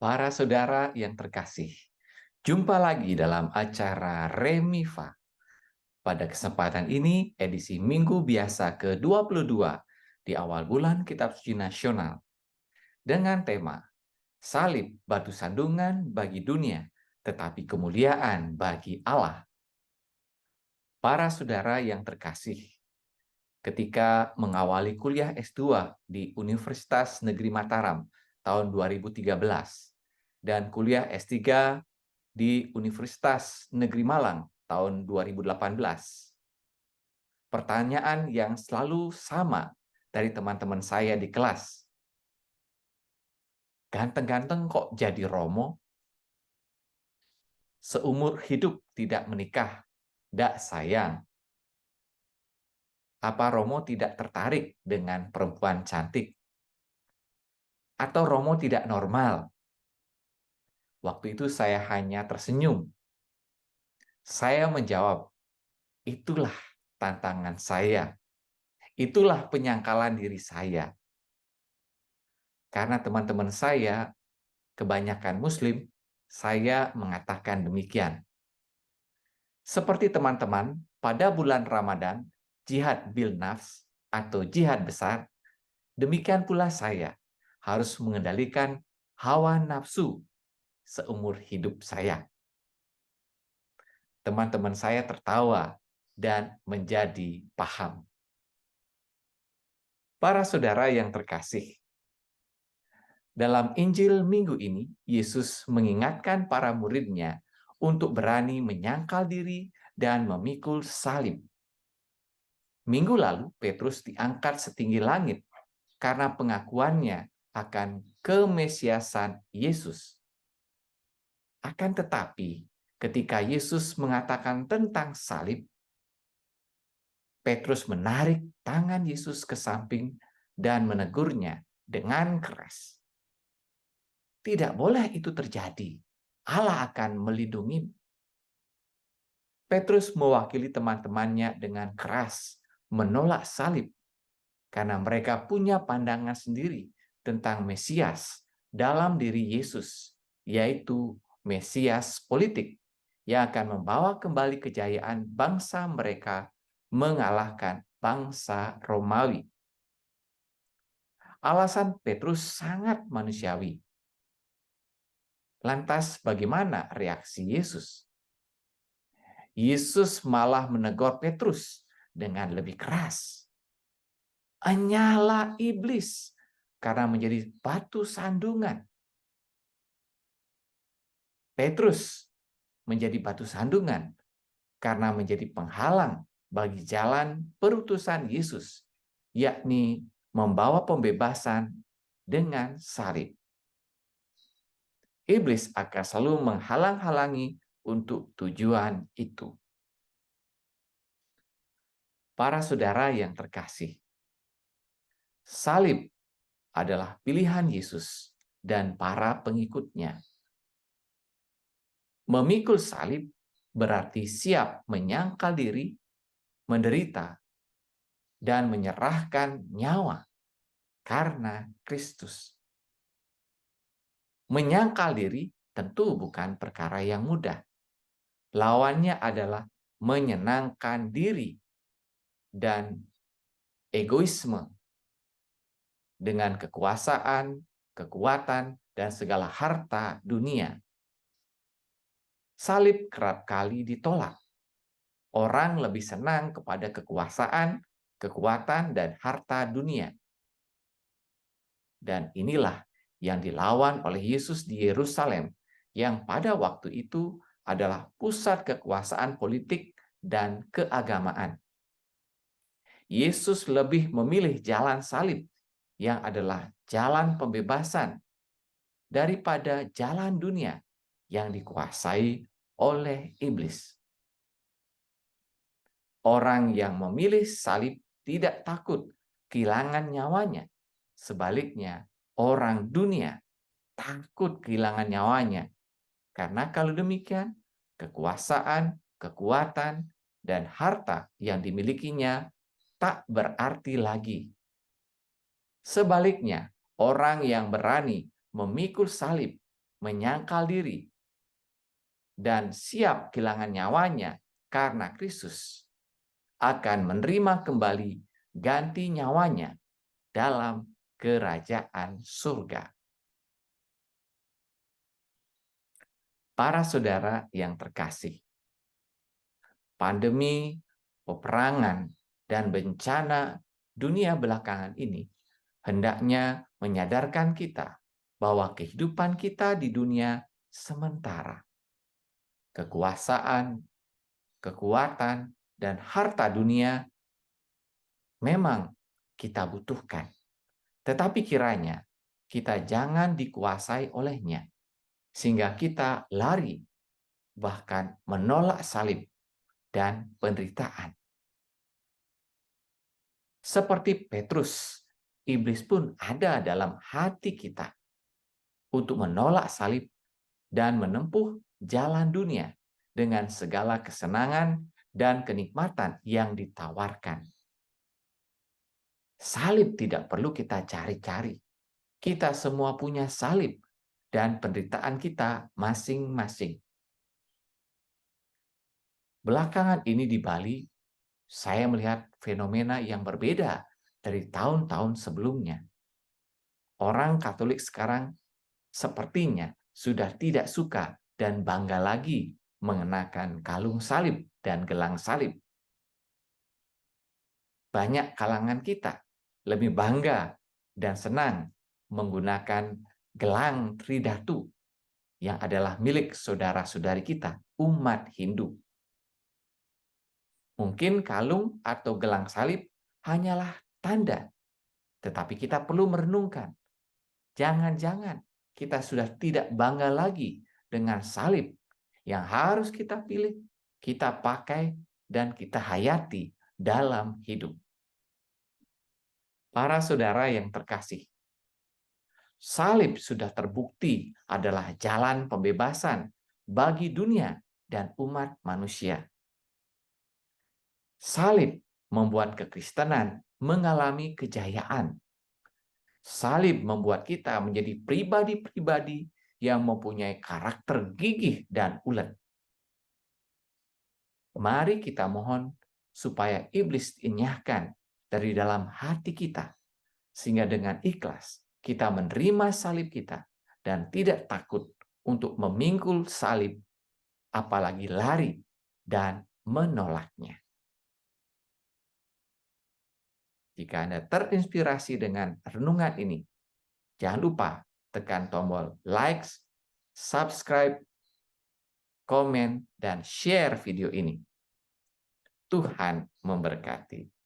Para saudara yang terkasih, jumpa lagi dalam acara Remiva. Pada kesempatan ini, edisi Minggu Biasa ke-22 di awal bulan Kitab Suci Nasional dengan tema Salib batu sandungan bagi dunia, tetapi kemuliaan bagi Allah. Para saudara yang terkasih, ketika mengawali kuliah S2 di Universitas Negeri Mataram tahun 2013 dan kuliah S3 di Universitas Negeri Malang tahun 2018. Pertanyaan yang selalu sama dari teman-teman saya di kelas. Ganteng-ganteng kok jadi Romo? Seumur hidup tidak menikah, dak sayang. Apa Romo tidak tertarik dengan perempuan cantik? Atau Romo tidak normal? Waktu itu saya hanya tersenyum. Saya menjawab, itulah tantangan saya. Itulah penyangkalan diri saya. Karena teman-teman saya kebanyakan Muslim, saya mengatakan demikian. Seperti teman-teman, pada bulan Ramadan, jihad bil nafs atau jihad besar, demikian pula saya harus mengendalikan hawa nafsu seumur hidup saya. Teman-teman saya tertawa dan menjadi paham. Para saudara yang terkasih, dalam Injil minggu ini, Yesus mengingatkan para muridnya untuk berani menyangkal diri dan memikul salib. Minggu lalu, Petrus diangkat setinggi langit karena pengakuannya akan kemesiasan Yesus. Akan tetapi, ketika Yesus mengatakan tentang salib, Petrus menarik tangan Yesus ke samping dan menegurnya dengan keras. Tidak boleh itu terjadi. Allah akan melindungimu. Petrus mewakili teman-temannya dengan keras menolak salib karena mereka punya pandangan sendiri tentang Mesias dalam diri Yesus, yaitu Mesias politik yang akan membawa kembali kejayaan bangsa mereka mengalahkan bangsa Romawi. Alasan Petrus sangat manusiawi. Lantas bagaimana reaksi Yesus? Yesus malah menegur Petrus dengan lebih keras. Enyahlah iblis, karena menjadi batu sandungan. Petrus menjadi batu sandungan karena menjadi penghalang bagi jalan perutusan Yesus, yakni membawa pembebasan dengan salib. Iblis akan selalu menghalang-halangi untuk tujuan itu. Para saudara yang terkasih, salib adalah pilihan Yesus dan para pengikutnya. Memikul salib berarti siap menyangkal diri, menderita, dan menyerahkan nyawa karena Kristus. Menyangkal diri tentu bukan perkara yang mudah. Lawannya adalah menyenangkan diri dan egoisme dengan kekuasaan, kekuatan, dan segala harta dunia. Salib kerap kali ditolak. Orang lebih senang kepada kekuasaan, kekuatan, dan harta dunia. Dan inilah yang dilawan oleh Yesus di Yerusalem, yang pada waktu itu adalah pusat kekuasaan politik dan keagamaan. Yesus lebih memilih jalan salib, yang adalah jalan pembebasan, daripada jalan dunia yang dikuasai oleh iblis. Orang yang memilih salib tidak takut kehilangan nyawanya. Sebaliknya, orang dunia takut kehilangan nyawanya. Karena kalau demikian, kekuasaan, kekuatan, dan harta yang dimilikinya tak berarti lagi. Sebaliknya, orang yang berani memikul salib menyangkal diri dan siap kehilangan nyawanya karena Kristus, akan menerima kembali ganti nyawanya dalam kerajaan surga. Para saudara yang terkasih, pandemi, peperangan, dan bencana dunia belakangan ini hendaknya menyadarkan kita bahwa kehidupan kita di dunia sementara. Kekuasaan, kekuatan, dan harta dunia memang kita butuhkan. Tetapi kiranya kita jangan dikuasai olehnya, sehingga kita lari, bahkan menolak salib dan penderitaan. Seperti Petrus, iblis pun ada dalam hati kita untuk menolak salib dan menempuh jalan dunia dengan segala kesenangan dan kenikmatan yang ditawarkan. Salib tidak perlu kita cari-cari. Kita semua punya salib dan penderitaan kita masing-masing. Belakangan ini di Bali, saya melihat fenomena yang berbeda dari tahun-tahun sebelumnya. Orang Katolik sekarang sepertinya sudah tidak suka dan bangga lagi mengenakan kalung salib dan gelang salib. Banyak kalangan kita lebih bangga dan senang menggunakan gelang Tridatu yang adalah milik saudara-saudari kita, umat Hindu. Mungkin kalung atau gelang salib hanyalah tanda, tetapi kita perlu merenungkan. Jangan-jangan kita sudah tidak bangga lagi dengan salib yang harus kita pilih, kita pakai, dan kita hayati dalam hidup. Para saudara yang terkasih, salib sudah terbukti adalah jalan pembebasan bagi dunia dan umat manusia. Salib membuat kekristenan mengalami kejayaan. Salib membuat kita menjadi pribadi-pribadi yang mempunyai karakter gigih dan ulet. Mari kita mohon supaya iblis dinyahkan dari dalam hati kita, sehingga dengan ikhlas kita menerima salib kita dan tidak takut untuk memikul salib, apalagi lari dan menolaknya. Jika Anda terinspirasi dengan renungan ini, jangan lupa tekan tombol like, subscribe, komen, dan share video ini. Tuhan memberkati.